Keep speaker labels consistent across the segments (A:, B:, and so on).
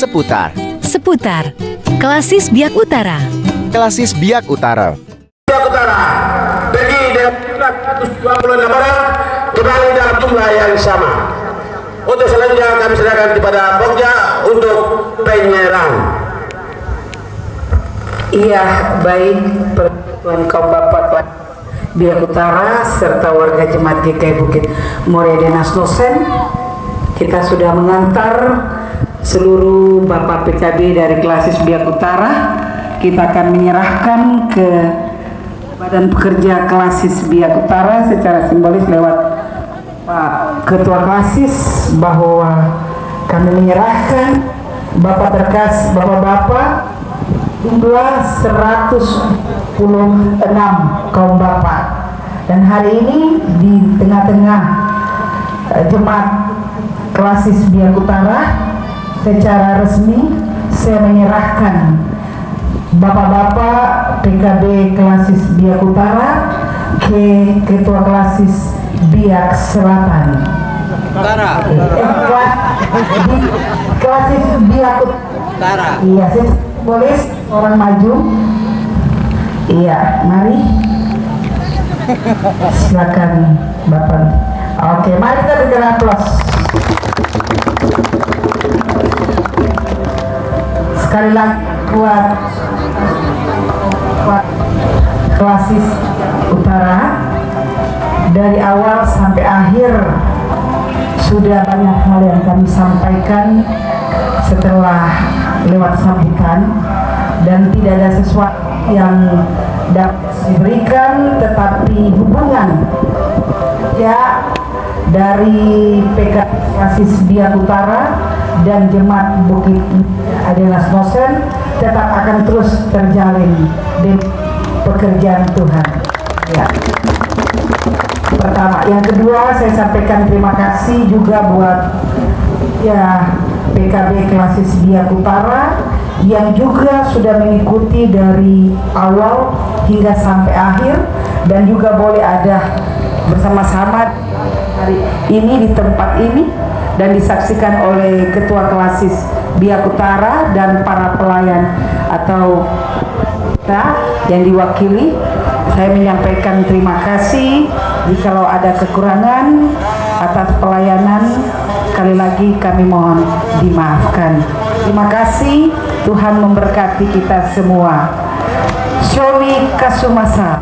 A: Seputar Klasis Biak Utara.
B: Klasis Biak Utara.
C: Biak Utara pergi dengan 126 orang kembali dalam jumlah yang sama. Untuk selanjutnya kami serahkan kepada Pokja untuk penyerang.
D: Iya, baik Persatuan Kaum Bapak Biak Utara serta warga Jemaat GKI Bukit Moria Denas Nosen, kita sudah mengantar seluruh Bapak PKB dari Klasis Biak Utara. Kita akan menyerahkan ke Badan Pekerja Klasis Biak Utara secara simbolis lewat Pak Ketua Klasis bahwa kami menyerahkan Bapak Berkas Bapak-Bapak jumlah 126 kaum bapak, dan hari ini di tengah-tengah Jemaat Klasis Biak Utara secara resmi saya menyerahkan bapak-bapak PKB Klasis Biak Utara ke Ketua Klasis Biak Selatan. Klasis Biak Utara. Iya, boleh orang maju. Iya, mari. Silakan Bapak. Oke, mari kita berikan aplaus. Sekali lagi buat Klasis Utara, dari awal sampai akhir sudah banyak hal yang kami sampaikan setelah lewat sambutan, dan tidak ada sesuatu yang dapat diberikan, tetapi hubungan ya dari PK Klasis Biak Utara dan Jemaat Bukit Denas Nosen tetap akan terus terjalin di pekerjaan Tuhan. Ya. Pertama, yang kedua saya sampaikan terima kasih juga buat ya PKB Klasis Biak Utara yang juga sudah mengikuti dari awal hingga sampai akhir, dan juga boleh ada bersama-sama hari ini di tempat ini dan disaksikan oleh Ketua Klasis Biak Utara dan para pelayan atau kita yang diwakili. Saya menyampaikan terima kasih. Jikalau ada kekurangan atas pelayanan, sekali lagi kami mohon dimaafkan. Terima kasih, Tuhan memberkati kita semua. Shomi Kasumasa.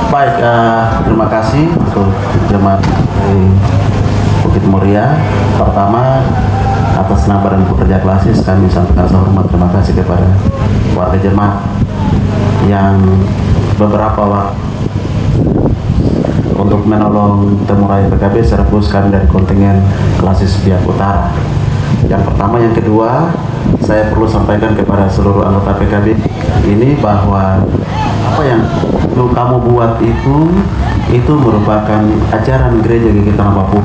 E: Baik, terima kasih untuk jemaat dari Bukit Moria. Pertama, atas nama Badan Pekerja Klasis kami sampaikan hormat terima kasih kepada warga jemaat yang beberapa waktu untuk menolong Temurai PKB secara khusus kami dari kontingen Klasis Biak Utara. Yang pertama, yang kedua, saya perlu sampaikan kepada seluruh anggota PKB ini bahwa apa yang kamu buat itu merupakan ajaran gereja GKI Tanah Papua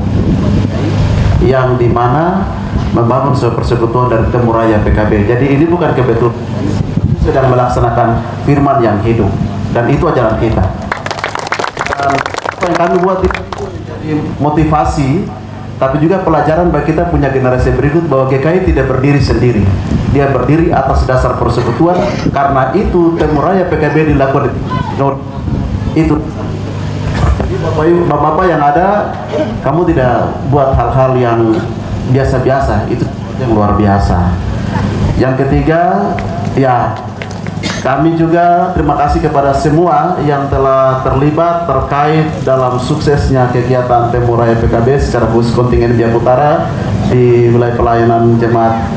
E: yang dimana membangun sebuah persekutuan dari Temuraya PKB. Jadi ini bukan kebetulan, sedang melaksanakan firman yang hidup, dan itu ajaran kita. Dan apa yang kami buat itu menjadi motivasi, tapi juga pelajaran bagi kita punya generasi berikut bahwa GKI tidak berdiri sendiri. Dia berdiri atas dasar persekutuan. Karena itu Temuraya PKB dilakukan itu. Bapak-bapak yang ada, kamu tidak buat hal-hal yang biasa-biasa, itu yang luar biasa. Yang ketiga, ya kami juga terima kasih kepada semua yang telah terlibat terkait dalam suksesnya kegiatan Temuraya PKB secara khusus kontingen Biak Utara di wilayah pelayanan Jemaat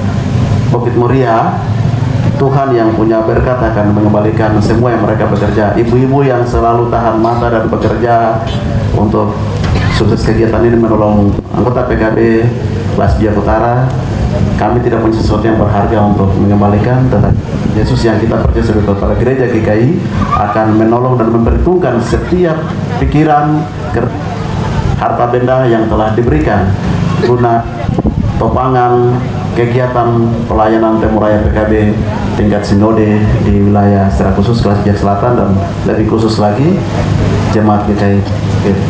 E: Bukit Moria. Tuhan yang punya berkat akan mengembalikan semua yang mereka bekerja. Ibu-ibu yang selalu tahan mata dan bekerja untuk sukses kegiatan ini menolong anggota PKB Klasis Biak Utara. Kami tidak punya sesuatu yang berharga untuk mengembalikan, tetapi Yesus yang kita percaya sebagai kepala gereja GKI akan menolong dan memperhitungkan setiap pikiran, harta benda yang telah diberikan guna topangan kegiatan pelayanan Temuraya PKB tingkat sinode di wilayah secara khusus Klasis Biak Selatan, dan lebih khusus lagi Jemaat GKI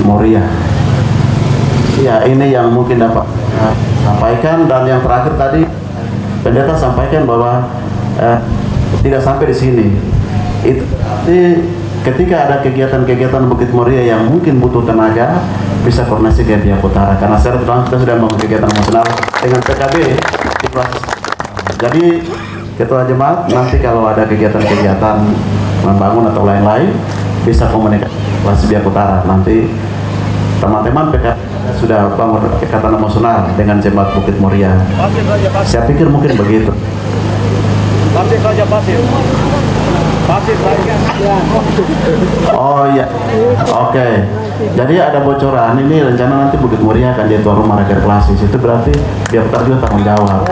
E: Moria. Ya, ini yang mungkin dapat sampaikan. Dan yang terakhir tadi pendeta sampaikan bahwa tidak sampai di sini. Itu berarti ketika ada kegiatan-kegiatan Bukit Muria yang mungkin butuh tenaga, bisa koordinasi ke Biak Utara. Karena secara terang kita sudah membangun kegiatan emosional dengan PKB di proses. Jadi ketua jemaat nanti kalau ada kegiatan-kegiatan membangun atau lain-lain bisa komunikasi Biak Utara. Nanti teman-teman PKB sudah bangun ikatan emosional dengan jemaat Bukit Muria. Saya pikir mungkin begitu. Oh iya, oke. Jadi ada bocoran ini rencana nanti Bukit Muria akan jadi tuan rumah rakyat klasis. Itu berarti Biak Utara juga tanggung jawab.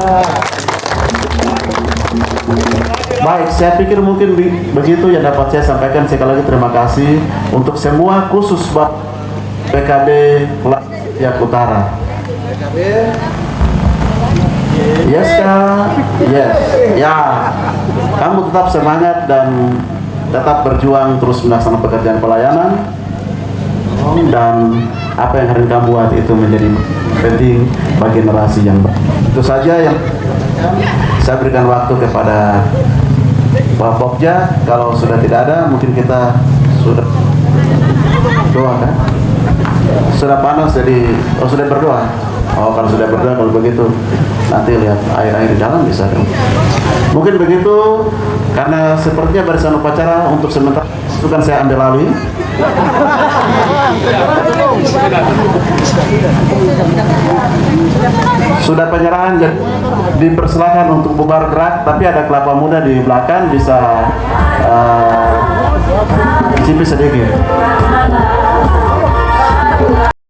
E: Baik, saya pikir mungkin begitu yang dapat saya sampaikan. Sekali lagi terima kasih untuk semua, khusus buat PKB Biak Utara. Yes kak, yes, ya. Kamu tetap semangat dan tetap berjuang terus melaksanakan pekerjaan pelayanan. Dan apa yang hari ini kamu buat itu menjadi penting bagi generasi yang baru. Itu saja yang saya berikan waktu kepada Pak Pokja. Kalau sudah tidak ada, mungkin kita sudah doa kan? Sudah panas jadi, sudah berdoa. Oh, kalau sudah berdoa, kalau begitu nanti lihat air-air di dalam bisa dong. Mungkin begitu, karena sepertinya barisan upacara untuk sementara itu kan saya ambil alih. Sudah penyerahan, dipersilakan untuk bubar gerak, tapi ada kelapa muda di belakang bisa cipis sedikit.